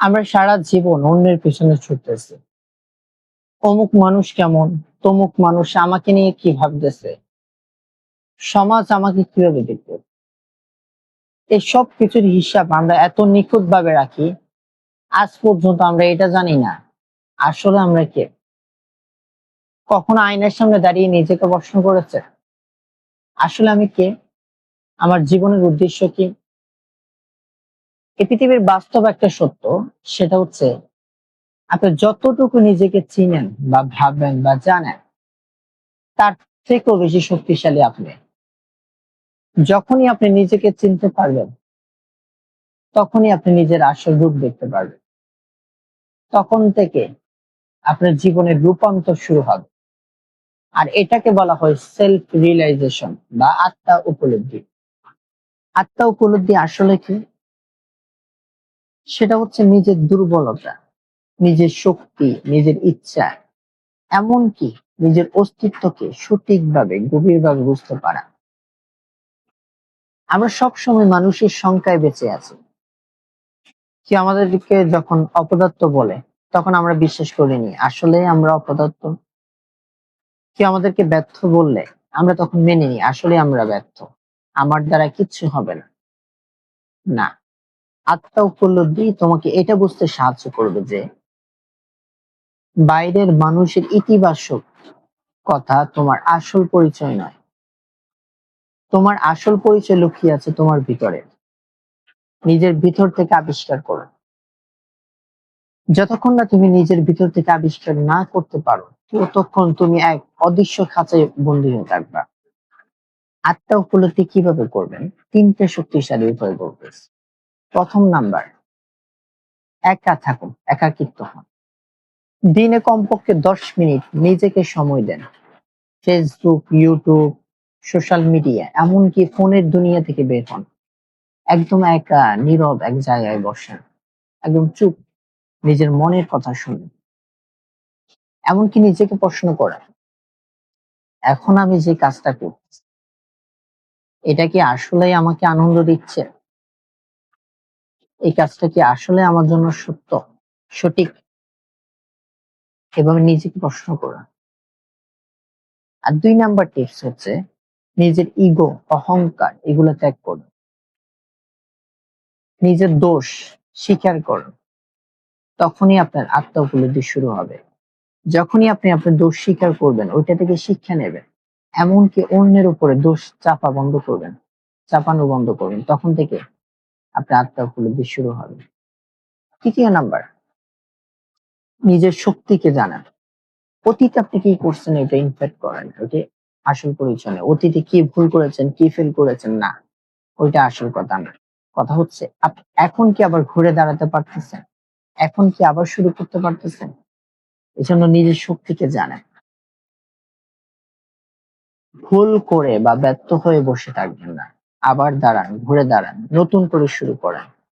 আমরা সারা জীবন অন্যের পেছনে ছুটতেছি। অমুক মানুষ কেমন, তমুক মানুষ আমাকে নিয়ে কি ভাবতেছে, সমাজ আমাকে কিভাবে দেখবে। এই সব কিছুর হিসাব আমরা এত নিখুঁত ভাবে রাখি, আজ পর্যন্ত আমরা এটা জানি না আসলে আমরা কে। কখনো আয়নার সামনে দাঁড়িয়ে নিজেকে প্রশ্ন করেছে, আসলে আমি কে? আমার জীবনের উদ্দেশ্য কি? এই পৃথিবীর বাস্তব একটা সত্য, সেটা হচ্ছে আপনি যতটুকু নিজেকে চিনেন বা ভাবেন বা জানেন, তার থেকেও বেশি শক্তিশালী আপনি। যখনই আপনি নিজেকে চিনতে পারবেন, তখনই আপনি নিজের আসল রূপ দেখতে পারবেন। তখন থেকে আপনার জীবনের রূপান্তর শুরু হবে। আর এটাকে বলা হয় সেলফ রিয়েলাইজেশন বা আত্মা উপলব্ধি। আত্মা উপলব্ধি আসলে কি? সেটা হচ্ছে নিজের দুর্বলতা, নিজের শক্তি, নিজের ইচ্ছা, এমনকি নিজের অস্তিত্বকে সঠিকভাবে গভীরভাবে বুঝতে পারা। আমরা সবসময় মানুষের সংখ্যায় বেঁচে আছি। কেউ আমাদেরকে যখন অপদার্থ বলে, তখন আমরা বিশ্বাস করিনি আসলে আমরা অপদার্থ। কেউ আমাদেরকে ব্যর্থ বললে আমরা তখন মেনে নিই আসলে আমরা ব্যর্থ, আমার দ্বারা কিচ্ছু হবে না। না, আত্মা উপলব্ধি তোমাকে এটা বুঝতে সাহায্য করবে যে বাইরের মানুষের ইতিবাচক কথা তোমার আসল পরিচয় নয়। তোমার আসল পরিচয় লুকিয়ে আছে তোমার ভিতরে। নিজের ভিতর থেকে আবিষ্কার করো। যতক্ষণ না তুমি নিজের ভিতর থেকে আবিষ্কার না করতে পারো, ততক্ষণ তুমি এক অদৃশ্য খাঁচায় বন্দী হয়ে থাকবা। আত্মা উপলব্ধি কিভাবে করবেন? তিনটে শক্তিশালী উপায় বলতেছি। প্রথম নাম্বার, একা থাকুন, একাকিত্ব হন। দিনে কমপক্ষে 10 মিনিট নিজেকে সময় দেন। ফেসবুক, ইউটিউব, সোশ্যাল মিডিয়া, এমনকি ফোনের দুনিয়া থেকে বের হন। একদম একা নীরব এক জায়গায় বসেন, একদম চুপ, নিজের মনের কথা শুনুন। এমনকি নিজেকে প্রশ্ন করেন, এখন আমি যে কাজটা করছি, এটা কি আসলেই আমাকে আনন্দ দিচ্ছে? এই কাজটা কি আসলে আমার জন্য সত্য, সঠিক? এভাবে নিজেকে প্রশ্ন করেন। আর 2 নাম্বার টিপস হচ্ছে নিজের ইগো, অহংকার এগুলো ত্যাগ করুন। নিজের দোষ স্বীকার করুন। তখনই আপনার আত্মা উপলব্ধি শুরু হবে। যখনই আপনি আপনার দোষ স্বীকার করবেন, ওইটা থেকে শিক্ষা নেবেন, এমনকি অন্যের উপরে দোষ চাপানো বন্ধ করবেন, তখন থেকে আপনার আত্মা উপলব্ধি শুরু হবে। 3 নাম্বার, নিজের শক্তিকে জানান। অতীতে আপনি কি করছেন এটা ইনফ্যাক্ট করেন, ওইটা আসল পরিচয় না। অতীতে কি ভুল করেছেন, কি ফেল করেছেন, না, ওইটা আসল কথা না। কথা হচ্ছে এখন কি আবার ঘুরে দাঁড়াতে পারতেছেন, এখন কি আবার শুরু করতে পারতেছেন? এজন্য নিজের শক্তিকে জানেন। ভুল করে বা ব্যর্থ হয়ে বসে থাকবেন না, আবার দাঁড়ান, ঘুরে দাঁড়ান, নতুন করে শুরু করেন।